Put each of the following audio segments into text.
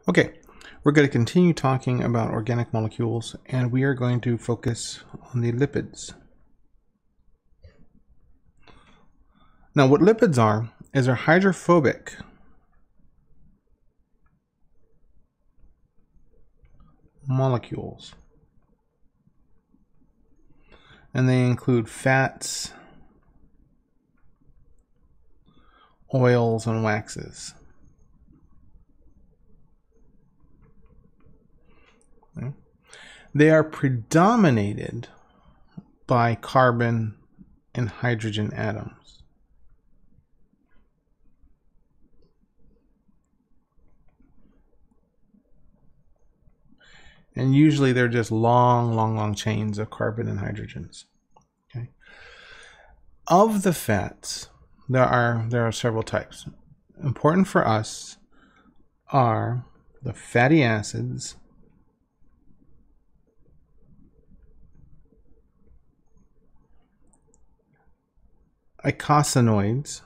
Okay, we're going to continue talking about organic molecules, and we are going to focus on the lipids. Now, what lipids are is they're hydrophobic molecules, and they include fats, oils, and waxes. Okay. They are predominated by carbon and hydrogen atoms. And usually they're just long chains of carbon and hydrogens. Okay. Of the fats, there are several types. Important for us are the fatty acids, Cosinoids,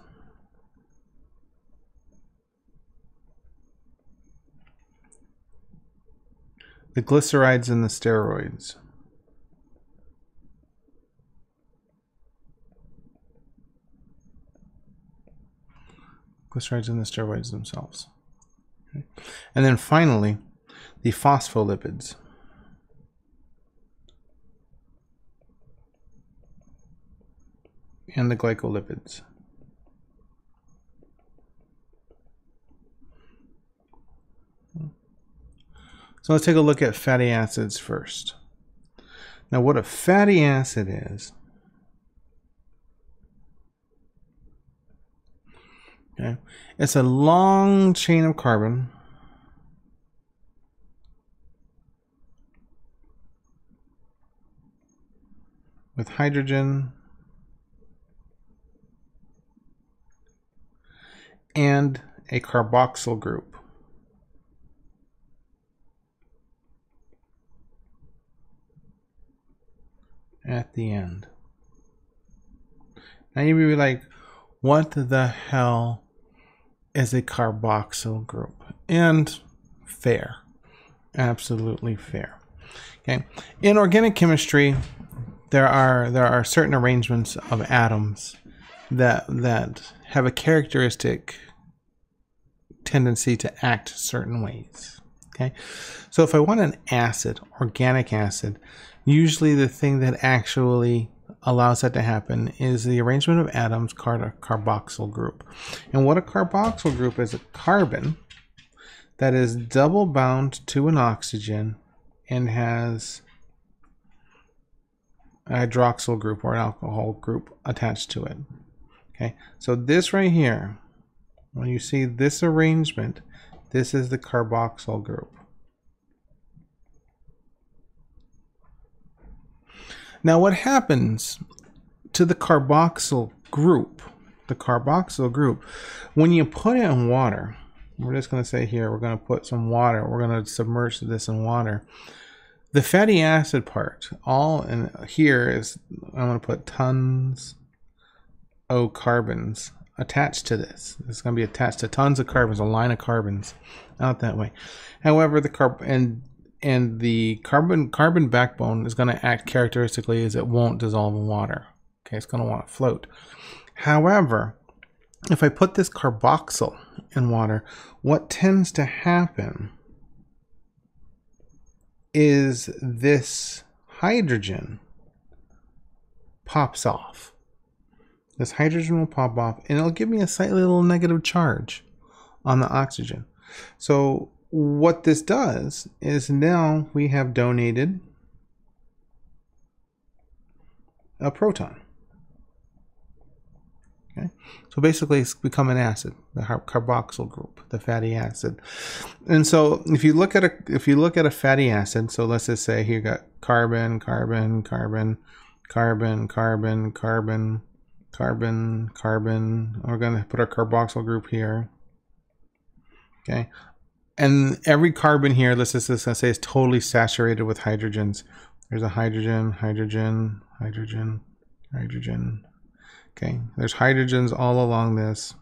the glycerides and the steroids. Glycerides and the steroids themselves. Okay. And then finally, the phospholipids. And the glycolipids. So let's take a look at fatty acids first. Now, what a fatty acid is, okay, it's a long chain of carbon with hydrogen and a carboxyl group. At the end. Now you may be like, what the hell is a carboxyl group? And fair. Absolutely fair. Okay. In organic chemistry, there are certain arrangements of atoms that have a characteristic tendency to act certain ways. Okay. So if I want an acid, organic acid, usually the thing that actually allows that to happen is the arrangement of atoms called a carboxyl group. And what a carboxyl group is, a carbon that is double bound to an oxygen and has a hydroxyl group or an alcohol group attached to it. Okay, so this right here, when you see this arrangement, this is the carboxyl group. Now what happens to the carboxyl group, when you put it in water, we're just going to say here, we're going to put some water, we're going to submerge this in water. The fatty acid part, all in here is, I'm going to put tons of carbons attached to this. This is going to be attached to tons of carbons, a line of carbons out that way. However, the carbon backbone is going to act characteristically as it won't dissolve in water. Okay, it's going to want to float. However, if I put this carboxyl in water, what tends to happen is this hydrogen pops off. This hydrogen will pop off and it'll give me a slightly little negative charge on the oxygen. So what this does is now we have donated a proton. Okay, so basically it's become an acid, the carboxyl group, the fatty acid. And so if you look at a fatty acid, so let's just say here you got carbon, carbon, carbon, carbon, carbon, carbon, carbon, carbon. We're going to put our carboxyl group here. Okay. And every carbon here, let's just say, is totally saturated with hydrogens. There's a hydrogen, hydrogen, hydrogen, hydrogen. Okay, there's hydrogens all along this.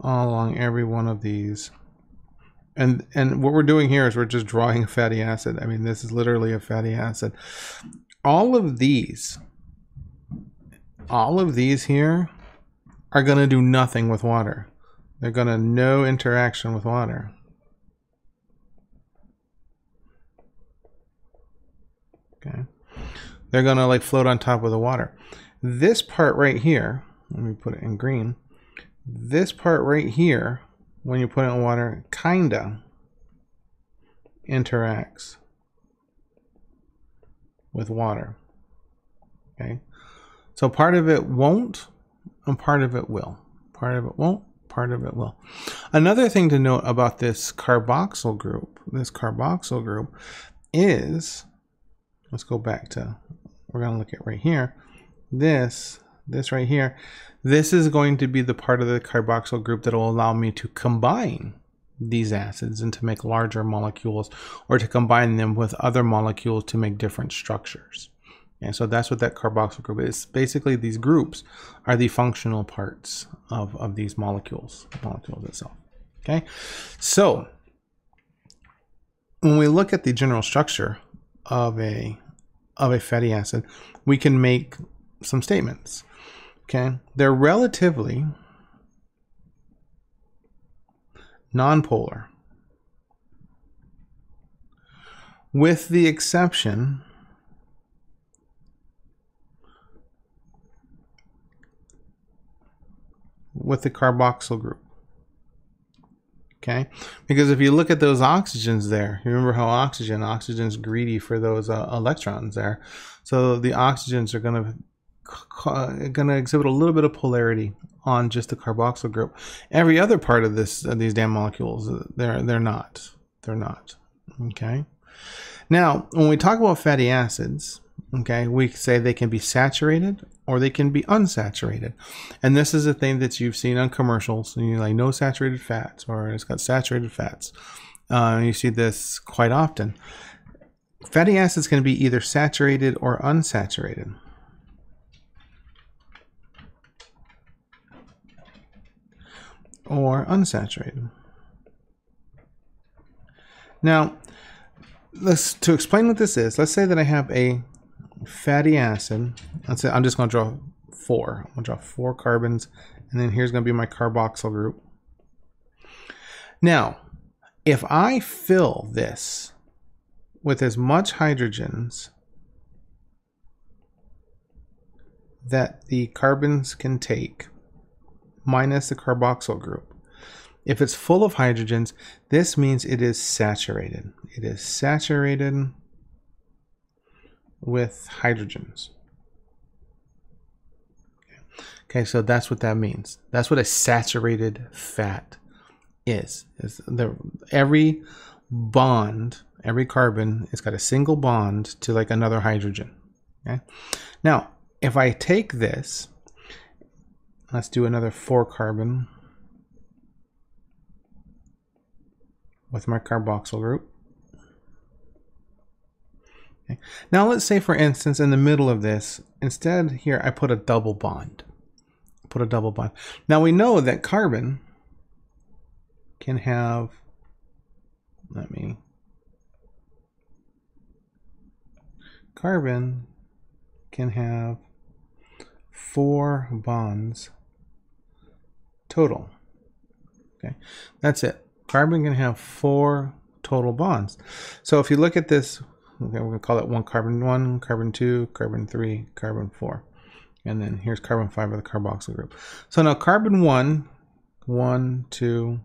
all along every one of these. And what we're doing here is we're just drawing a fatty acid. I mean, this is literally a fatty acid. All of these here are going to do nothing with water. They're going to no interaction with water. Okay. They're going to like float on top of the water. This part right here, let me put it in green. This part right here, when you put it in water, kinda interacts with water. Okay. So part of it won't and part of it will. Part of it won't, part of it will. Another thing to note about this carboxyl group is, let's go back to, we're going to look at right here. This right here, this is going to be the part of the carboxyl group that will allow me to combine these acids and to make larger molecules, or to combine them with other molecules to make different structures. And so that's what that carboxyl group is. Basically, these groups are the functional parts of these molecules itself. Okay, so when we look at the general structure of a fatty acid, we can make some statements. Okay, they're relatively nonpolar, with the exception with the carboxyl group. Okay, because if you look at those oxygens there, you remember how oxygen's greedy for those electrons there. So the oxygens are going to exhibit a little bit of polarity on just the carboxyl group. Every other part of these damn molecules, they're not. Okay. Now, when we talk about fatty acids, okay, we say they can be saturated or they can be unsaturated. And this is a thing that you've seen on commercials. And you're like, no saturated fats, or it's got saturated fats. You see this quite often. Fatty acids can be either saturated or unsaturated. Or unsaturated. Now, to explain what this is, let's say that I have a fatty acid. Let's say I'm just going to draw 4. I'm going to draw 4 carbons, and then here's going to be my carboxyl group. Now, if I fill this with as much hydrogens that the carbons can take, minus the carboxyl group. If it's full of hydrogens, this means it is saturated. It is saturated with hydrogens. Okay, so that's what that means. That's what a saturated fat is. Every bond, every carbon, it's got a single bond to like another hydrogen. Okay. Now, if I take this, let's do another 4 carbon with my carboxyl group. Okay. Now let's say, for instance, in the middle of this, instead here I put a double bond. Now we know that carbon can have, carbon can have 4 bonds total. Okay, that's it. Carbon can have 4 total bonds. So if you look at this, okay, we're going to call it carbon 1, carbon 2, carbon 3, carbon 4. And then here's carbon 5 of the carboxyl group. So now carbon 1, 1, 2,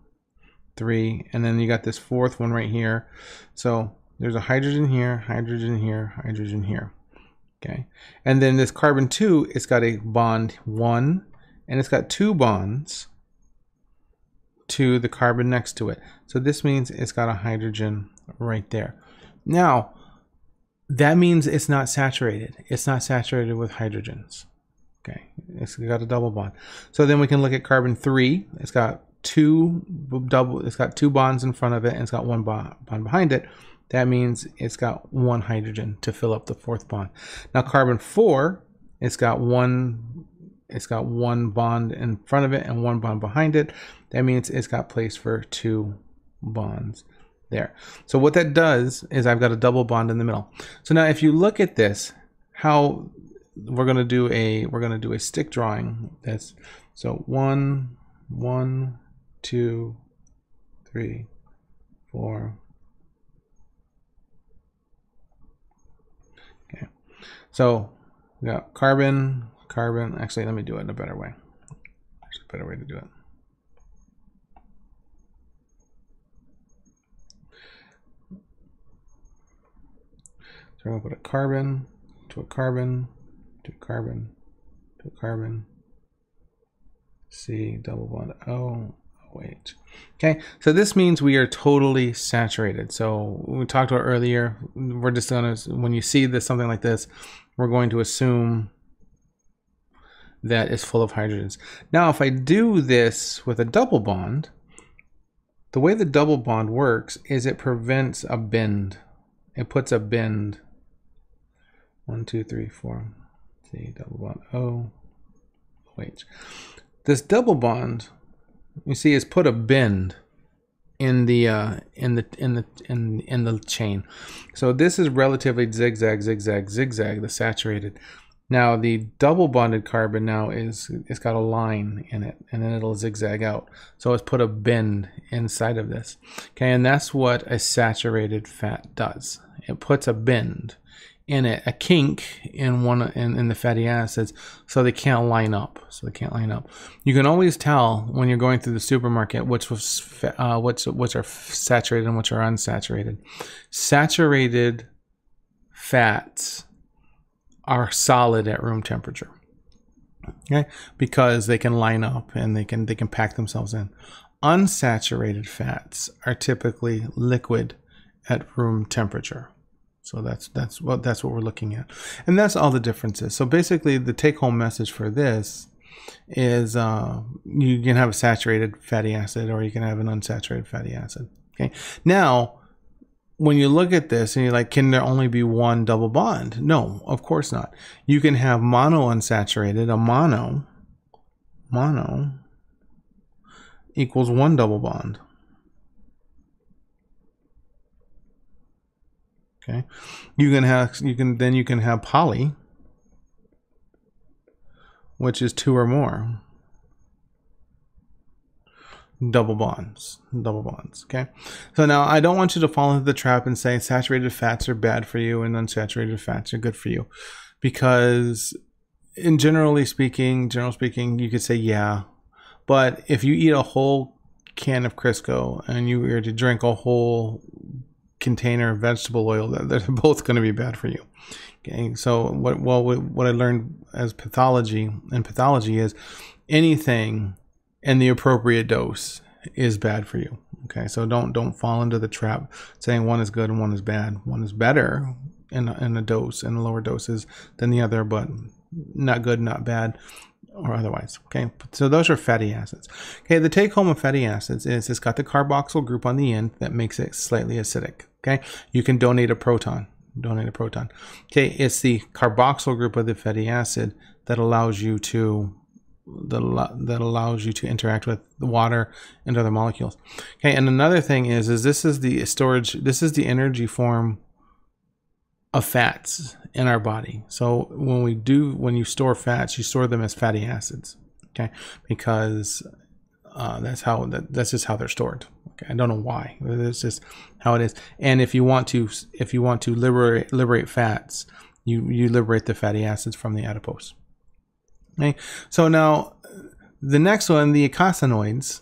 3, and then you got this 4th one right here. So there's a hydrogen here, hydrogen here, hydrogen here. Okay, and then this carbon 2, it's got a bond 1, and it's got 2 bonds to the carbon next to it. So this means it's got a hydrogen right there. Now, that means it's not saturated. It's not saturated with hydrogens. Okay, it's got a double bond. So then we can look at carbon 3. It's got 2 bonds in front of it, and it's got 1 bond behind it. That means it's got 1 hydrogen to fill up the 4th bond. Now carbon 4, it's got 1 it's got one bond in front of it and one bond behind it. That means it's got place for 2 bonds there. So what that does is I've got a double bond in the middle. So now if you look at this, how we're going to do a stick drawing. That's so 1, 1, 2, 3, 4. Okay. So we got carbon, carbon. Actually, let me do it in a better way. There's a better way to do it. So we're going to put a carbon to a carbon to a carbon to a carbon. C double bond O. Wait. Okay, so this means we are totally saturated. So we talked about earlier, we're just going to, when you see this, something like this, we're going to assume that it's full of hydrogens. Now, if I do this with a double bond, the way the double bond works is it prevents a bend. It puts a bend. 1, 2, 3, 4. C double bond O. Wait. This double bond, you see, is put a bend in the chain. So this is relatively zigzag, zigzag, zigzag, the saturated. Now the double bonded carbon now it's got a line in it, and then it'll zigzag out. So it's put a bend inside of this. Okay, and that's what a saturated fat does. It puts a bend in it, a kink in in the fatty acids, so they can't line up. You can always tell when you're going through the supermarket which are saturated and which are unsaturated. Saturated fats are solid at room temperature, okay, because they can line up and they can pack themselves in. Unsaturated fats are typically liquid at room temperature. So that's what we're looking at, and that's all the differences. So basically, the take-home message for this is you can have a saturated fatty acid, or you can have an unsaturated fatty acid. Okay. Now, when you look at this and you're like, can there only be one double bond? No, of course not. You can have monounsaturated. A mono equals 1 double bond. Okay, you can have poly, which is 2 or more double bonds. Okay, so now I don't want you to fall into the trap and say saturated fats are bad for you and unsaturated fats are good for you, because in general speaking, you could say yeah, but if you eat a whole can of Crisco and you were to drink a whole container of vegetable oil, they're both going to be bad for you. Okay, so what I learned as pathology is anything in the appropriate dose is bad for you. Okay, so don't fall into the trap saying one is good and one is bad. One is better in a dose, in lower doses than the other, but not good, not bad, or otherwise. Okay, so those are fatty acids. Okay, the take home of fatty acids is it's got the carboxyl group on the end that makes it slightly acidic. Okay, you can donate a proton. Okay, it's the carboxyl group of the fatty acid that allows you to interact with the water and other molecules. Okay, and another thing is this is the storage. This is the energy form of fats in our body. So when you store fats, you store them as fatty acids. Okay, because that's just how they're stored. Okay, I don't know why. It's just how it is. And if you want to liberate fats, you liberate the fatty acids from the adipose. Okay, so now the next one, the cosinoids.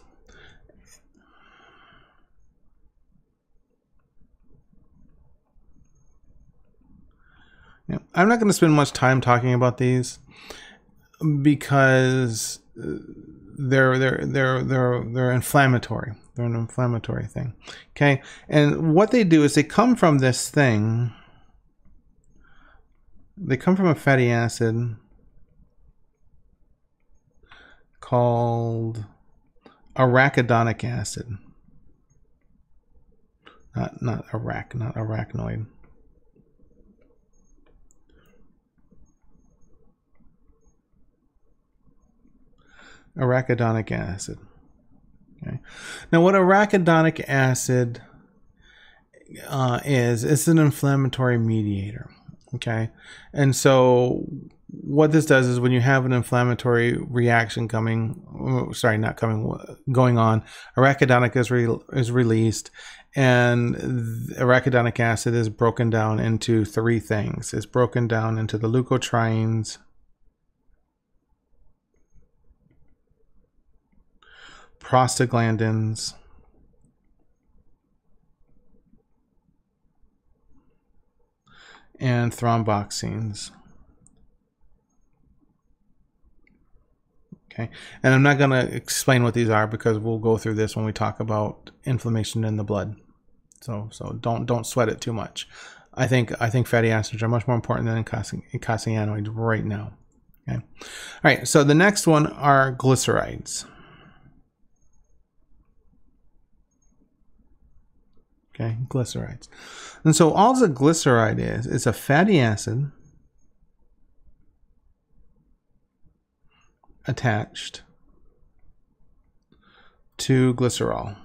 I'm not going to spend much time talking about these because they're inflammatory. They're an inflammatory thing. Okay, and what they do is they come from this thing. They come from a fatty acid called arachidonic acid. Not arachnoid. arachidonic acid. Okay. Now, what arachidonic acid is, it's an inflammatory mediator. Okay, and so what this does is when you have an inflammatory reaction going on, arachidonic is released, and arachidonic acid is broken down into three things. It's broken down into the leukotrienes, prostaglandins, and thromboxanes. Okay, and I'm not going to explain what these are because we'll go through this when we talk about inflammation in the blood. So don't sweat it too much. I think fatty acids are much more important than icosanoids right now. Okay, all right. So the next one are glycerides. Okay, glycerides. And so all the glyceride is a fatty acid attached to glycerol.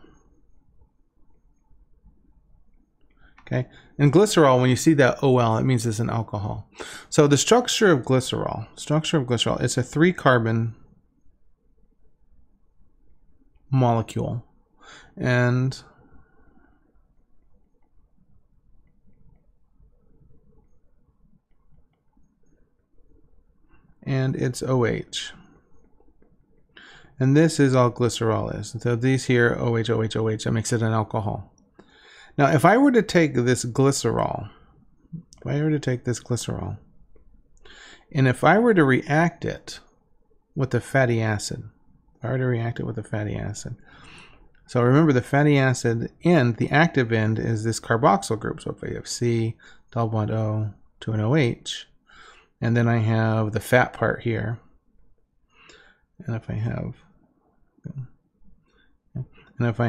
Okay, and glycerol, when you see that OL, it means it's an alcohol. So the structure of glycerol, it's a 3-carbon molecule, and it's OH. And this is all glycerol is. So these here, OH, that makes it an alcohol. Now, if I were to take this glycerol, and if I were to react it with a fatty acid, so remember the fatty acid end, the active end is this carboxyl group. So if I have C, double bond O to an OH, and then I have the fat part here, and if I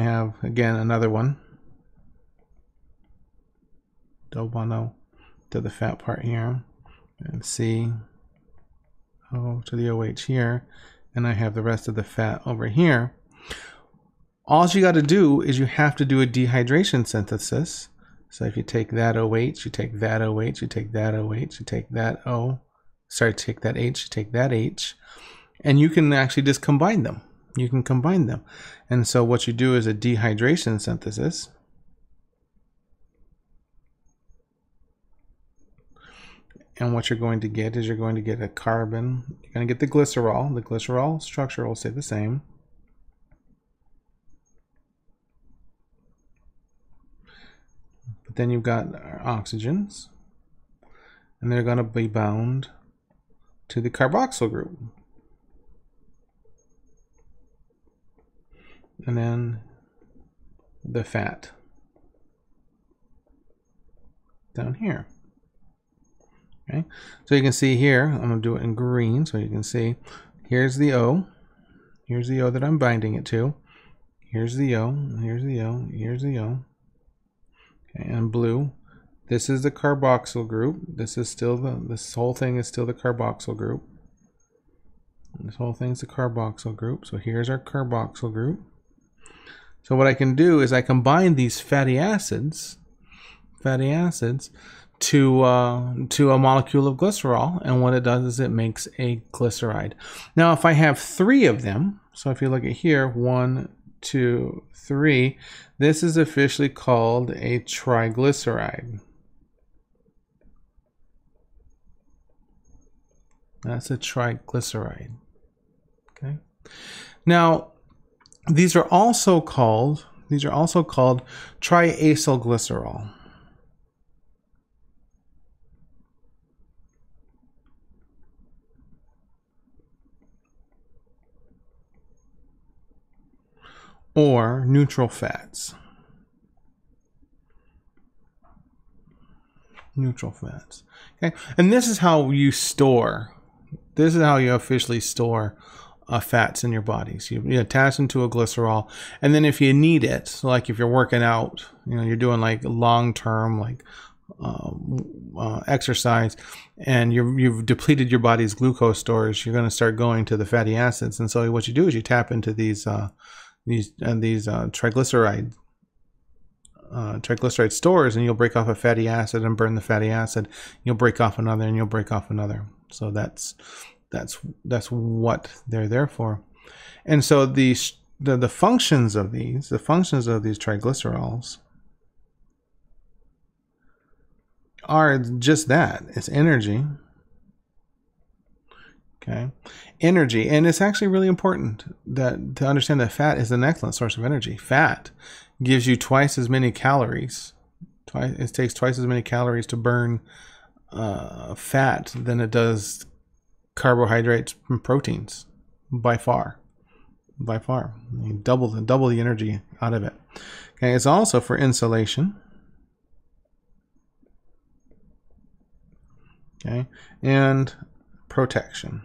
have, again, another one, double bond O to the fat part here, and C, O to the OH here, and I have the rest of the fat over here. All you got to do is you have to do a dehydration synthesis. So if you take that OH, you take that OH, you take that OH, you take that O, take that H, you take that H, and you can actually just combine them. And so what you do is a dehydration synthesis. And what you're going to get is you're going to get a carbon. You're going to get the glycerol. The glycerol structure will stay the same. But then you've got oxygens, and they're going to be bound to the carboxyl group. And then the fat down here. Okay, so you can see here, I'm going to do it in green so you can see, here's the O. Here's the O that I'm binding it to. Here's the O, here's the O, here's the O. Okay, and blue, this is the carboxyl group. This is still this whole thing is still the carboxyl group. This whole thing is the carboxyl group. So here's our carboxyl group. So what I can do is I combine these fatty acids to a molecule of glycerol, and what it does is it makes a glyceride. Now if I have 3 of them, so if you look at here, 1, 2, 3, this is officially called a triglyceride. That's a triglyceride. Okay. Now these are also called triacylglycerol. Or neutral fats. Okay, and this is how you store. This is how you officially store fats in your bodies. You attach them to a glycerol, and then if you need it, so like if you're working out, you're doing like long-term, like exercise, and you've depleted your body's glucose stores, you're going to start going to the fatty acids. And so what you do is you tap into these triglyceride stores, and you'll break off a fatty acid and burn the fatty acid. You'll break off another, and you'll break off another. So that's what they're there for. And so the functions of these triglycerols are just that. It's energy. Okay, energy. And it's actually really important to understand that fat is an excellent source of energy. Fat gives you twice as many calories. It takes twice as many calories to burn fat than it does carbohydrates and proteins, by far. You double the energy out of it. Okay, it's also for insulation. Okay, and protection.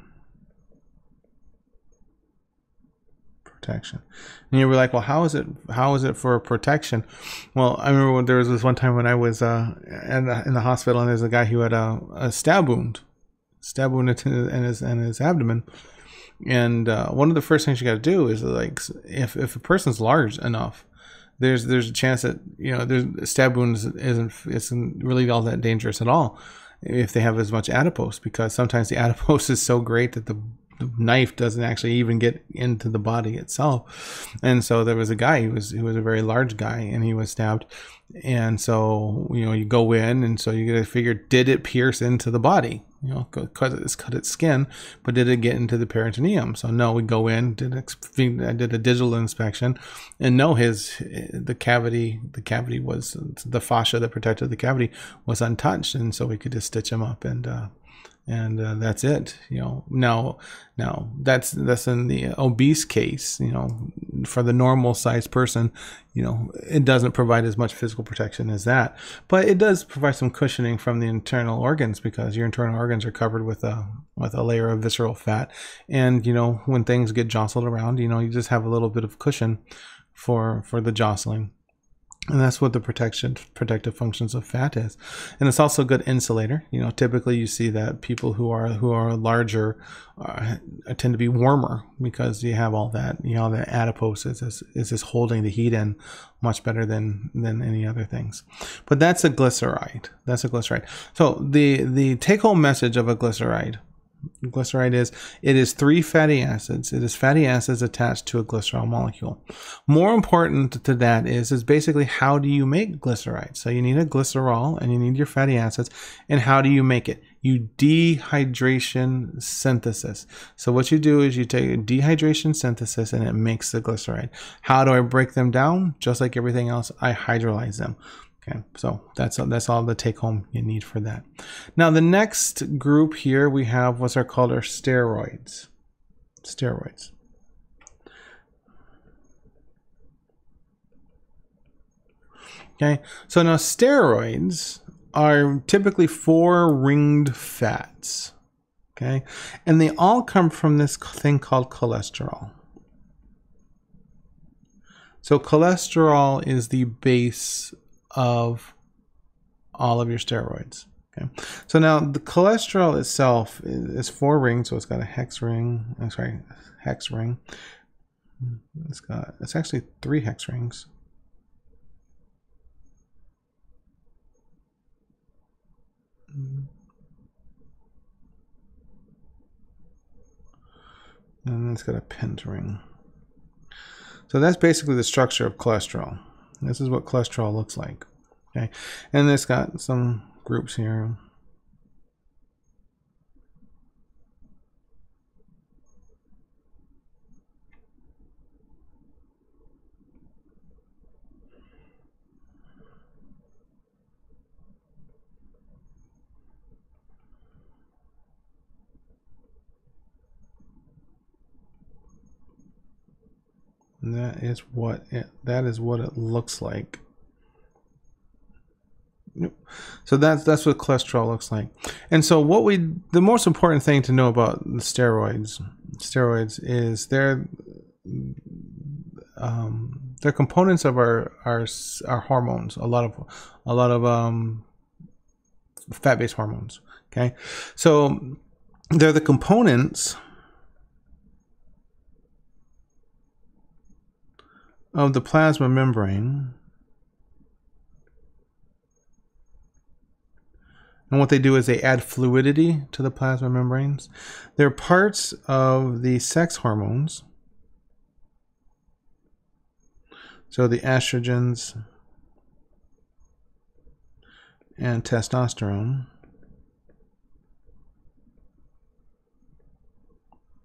And you were like, well, how is it for protection? Well, I remember when there was this one time when I was in the hospital, and there's a guy who had a stab wound in his abdomen. And one of the first things you got to do is, like, if a person's large enough, there's a chance that, you know, there's stab wounds isn't really all that dangerous at all if they have as much adipose, because sometimes the adipose is so great that the knife doesn't actually even get into the body itself. And so there was a guy who was a very large guy, and he was stabbed. And so, you know, you go in, and so you got to figure, did it pierce into the body? You know, cut its skin, but did it get into the peritoneum? So no, we go in, I did a digital inspection, and no, the cavity was, the fascia that protected the cavity was untouched, and so we could just stitch him up, and that's it. You know, now that's in the obese case. You know, for the normal sized person, you know, it doesn't provide as much physical protection as that, but it does provide some cushioning from the internal organs, because your internal organs are covered with a layer of visceral fat, and, you know, when things get jostled around, you know, you just have a little bit of cushion for the jostling. And that's what the protective functions of fat is. And it's also a good insulator. You know, typically you see that people who are larger tend to be warmer, because you have all that, you know, the adipose is just holding the heat in much better than any other things. But that's a glyceride. So the take-home message of a glyceride is, it is 3 fatty acids. It is fatty acids attached to a glycerol molecule. More important to that is basically, how do you make glyceride? So you need a glycerol, and you need your fatty acids. And how do you make it? You dehydration synthesis. So what you do is you take a dehydration synthesis, and it makes the glyceride. How do I break them down? Just like everything else, I hydrolyze them. Okay, so that's all the take home you need for that. Now the next group here we have what's called our steroids. Okay, so now steroids are typically 4 ringed fats. Okay, and they all come from this thing called cholesterol. So cholesterol is the base of all of your steroids. Okay, so now the cholesterol itself is 4 rings, so it's got a hex ring. Hex ring. It's actually 3 hex rings. And then it's got a pent ring. So that's basically the structure of cholesterol. This is what cholesterol looks like. Okay, and it's got some groups here. And that is what it looks like. So that's what cholesterol looks like. And so the most important thing to know about the steroids is they're components of our hormones. A lot of fat-based hormones. Okay, so they're the components of the plasma membrane, and what they do is they add fluidity to the plasma membranes. They're parts of the sex hormones, so the estrogens and testosterone.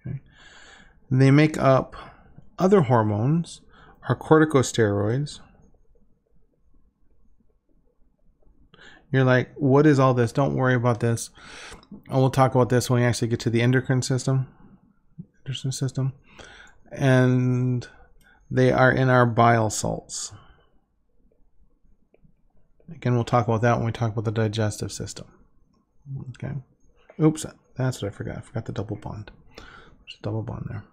Okay. They make up other hormones, are corticosteroids. You're like, what is all this? Don't worry about this. And we'll talk about this when we actually get to the endocrine system. And they are in our bile salts. Again, we'll talk about that when we talk about the digestive system. Okay. Oops, that's what I forgot. I forgot the double bond. There's a double bond there.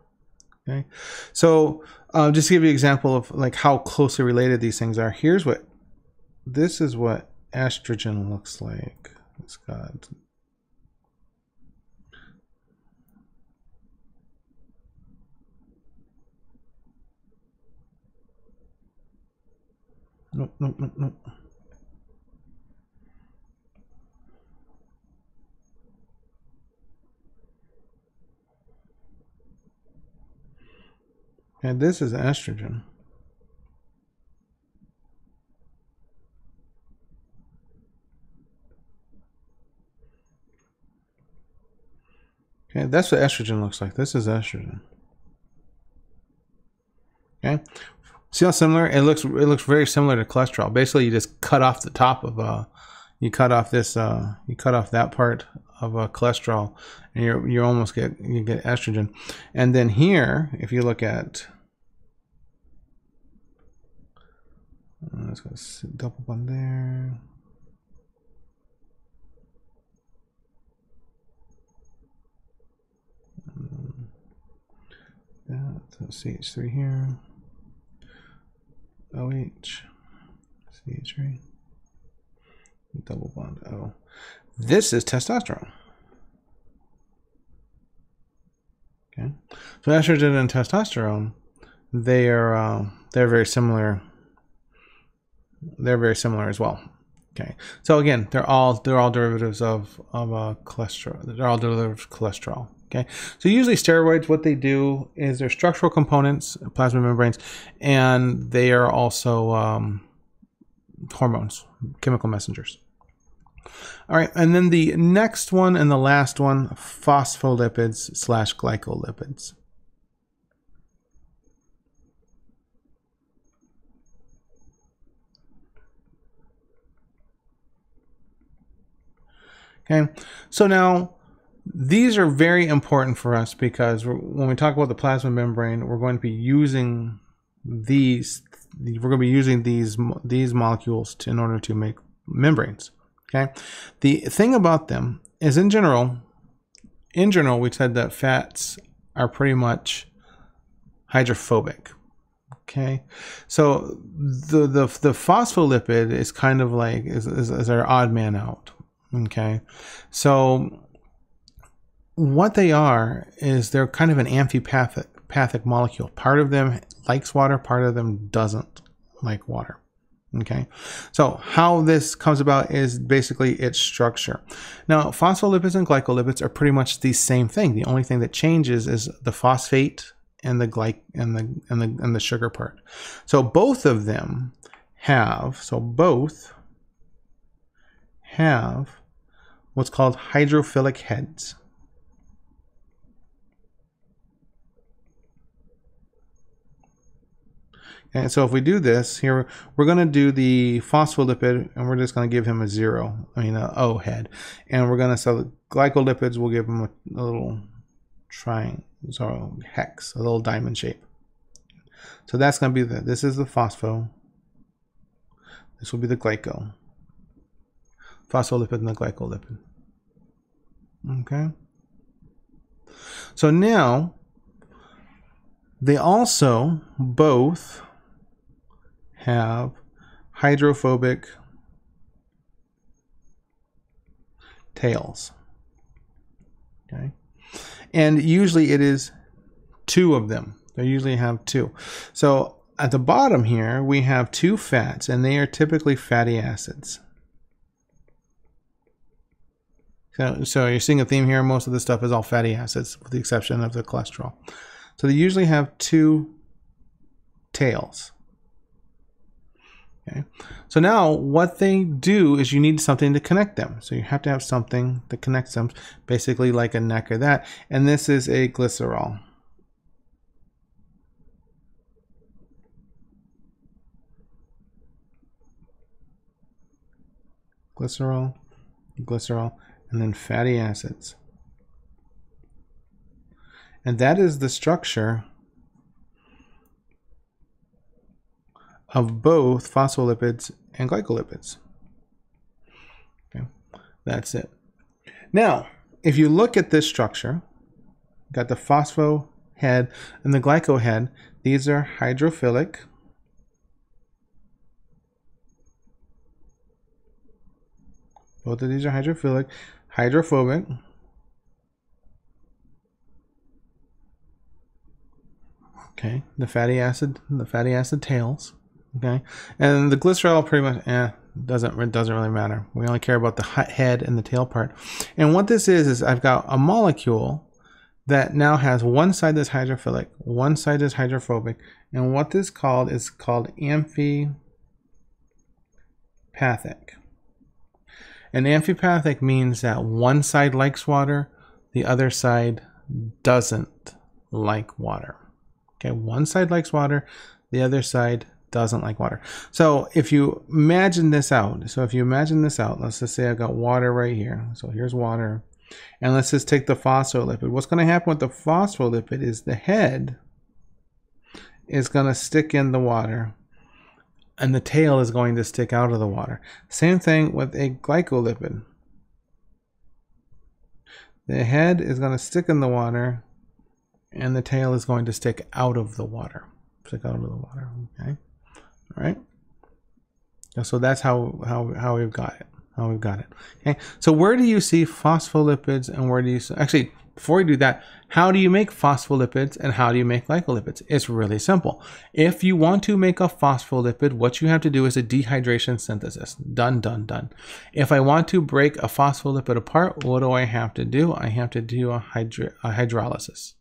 Okay. So just to give you an example of like how closely related these things are. This is what estrogen looks like. It's got nope. And this is estrogen. Okay, that's what estrogen looks like. This is estrogen. Okay, see how similar it looks? It looks very similar to cholesterol. Basically, you just cut off the top of you cut off this you cut off that part of cholesterol, and you almost get estrogen. And then here, if you look at let's go double bond there. So CH3 here. OH. CH3. Double bond O. This is testosterone. Okay. So estrogen and testosterone, they're very similar. They're very similar as well. Okay. So again, they're all derivatives of cholesterol. They're all derivatives of cholesterol. Okay. So usually steroids, what they do is they're structural components, plasma membranes, and they are also hormones, chemical messengers. All right, and then the next one and the last one, phospholipids / glycolipids. Okay, so now these are very important for us because when we talk about the plasma membrane, we're going to be using these. We're going to be using these molecules in order to make membranes. Okay. The thing about them is, in general, we said that fats are pretty much hydrophobic. Okay, so the phospholipid is kind of like is our odd man out. Okay, so what they are is they're kind of an amphipathic molecule. Part of them likes water, part of them doesn't like water. Okay, so how this comes about is basically its structure. Now, phospholipids and glycolipids are pretty much the same thing. The only thing that changes is the phosphate and the sugar part. So both of them have what's called hydrophilic heads. And so if we do this here, we're going to do the phospholipid, and we're just going to give him a O head. And we're going to sell the glycolipids, we'll give him a little triangle, so hex, a little diamond shape. So that's going to be this is the phospho. This will be the glyco. Phospholipid and the glycolipid. Okay. So now, they also both have hydrophobic tails. Okay, and usually it is 2 of them. They usually have 2. So at the bottom here we have 2 fats, and they are typically fatty acids. So you're seeing a theme here. Most of the stuff is all fatty acids with the exception of the cholesterol. So they usually have 2 tails. Okay. So now what they do is you need something to connect them. So you have to have something that connects them, basically like a neck or that. And this is a glycerol. Glycerol, glycerol, and then fatty acids. And that is the structure of both phospholipids and glycolipids. Okay, that's it. Now, if you look at this structure, got the phospho head and the glyco head. These are hydrophilic. Both of these are hydrophilic, hydrophobic. Okay, the fatty acid tails. Okay, and the glycerol pretty much doesn't really matter. We only care about the head and the tail part. And what this is I've got a molecule that now has one side that's hydrophilic, one side is hydrophobic, and what this is called amphipathic. And amphipathic means that one side likes water, the other side doesn't like water. Okay, one side likes water, the other side doesn't like water. So if you imagine this out, let's just say I've got water right here. So here's water. And let's just take the phospholipid. What's going to happen with the phospholipid is the head is going to stick in the water and the tail is going to stick out of the water. Same thing with a glycolipid. The head is going to stick in the water and the tail is going to stick out of the water. Okay, all right. So that's how we've got it. Okay, so where do you see phospholipids and where do you see, actually, before we do that, how do you make phospholipids and how do you make glycolipids? It's really simple. If you want to make a phospholipid, what you have to do is a dehydration synthesis. Done. If I want to break a phospholipid apart, what do I have to do? I have to do a hydrolysis.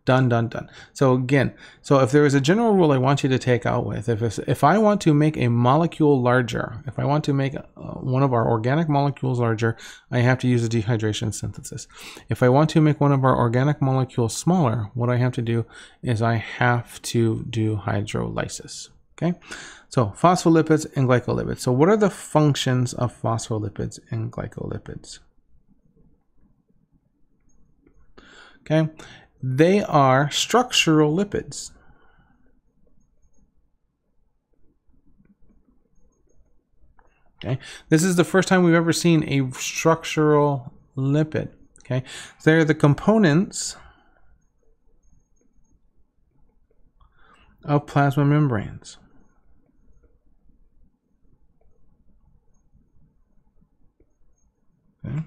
Done. So again, if there is a general rule I want you to take out with, if I want to make a molecule larger, if I want to make one of our organic molecules larger, I have to use a dehydration synthesis. If I want to make one of our organic molecules smaller, what I have to do is I have to do hydrolysis. Okay, so phospholipids and glycolipids. So what are the functions of phospholipids and glycolipids? Okay, they are structural lipids. Okay, this is the first time we've ever seen a structural lipid. Okay, so they're the components of plasma membranes. Okay.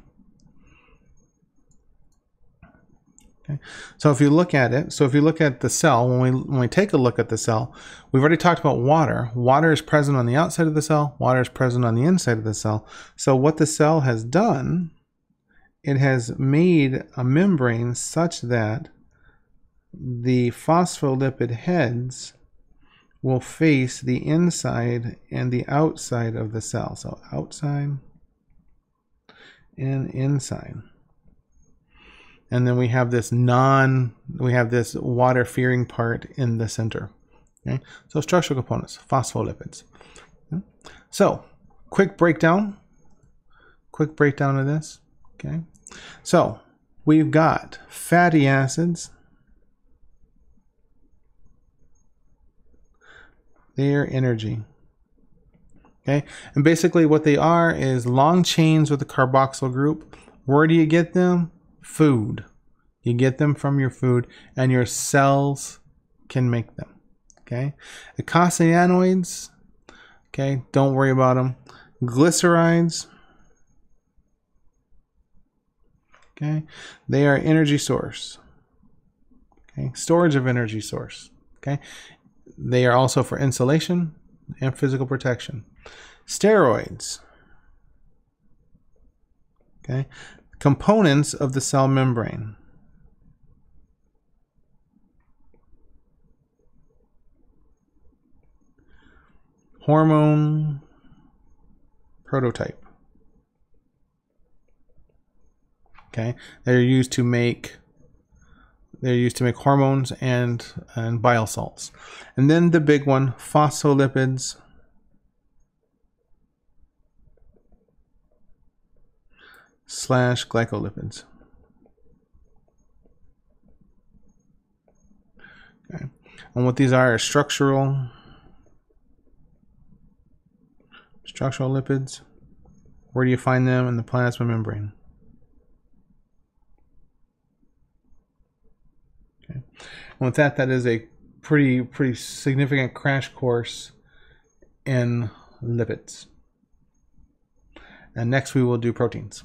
Okay. So if you look at it, if you look at the cell, when we take a look at the cell, we've already talked about water. Water is present on the outside of the cell. Water is present on the inside of the cell. So what the cell has done, it has made a membrane such that the phospholipid heads will face the inside and the outside of the cell. So outside and inside. And then we have this water-fearing part in the center. Okay, so structural components, phospholipids. Okay. So quick breakdown of this. Okay, so we've got fatty acids. Their energy. Okay, and basically what they are is long chains with a carboxyl group. Where do you get them? Food. You get them from your food and your cells can make them. Okay, the cosinoids, okay, don't worry about them. Glycerides, Okay, they are energy source. Okay, storage of energy source. Okay, they are also for insulation and physical protection. Steroids. Okay, components of the cell membrane. Hormone prototype. Okay, they're used to make hormones and bile salts. And then the big one, phospholipids / glycolipids. Okay, and what these are structural lipids. Where do you find them? In the plasma membrane. Okay. And with that, that is a pretty significant crash course in lipids. And next we will do proteins.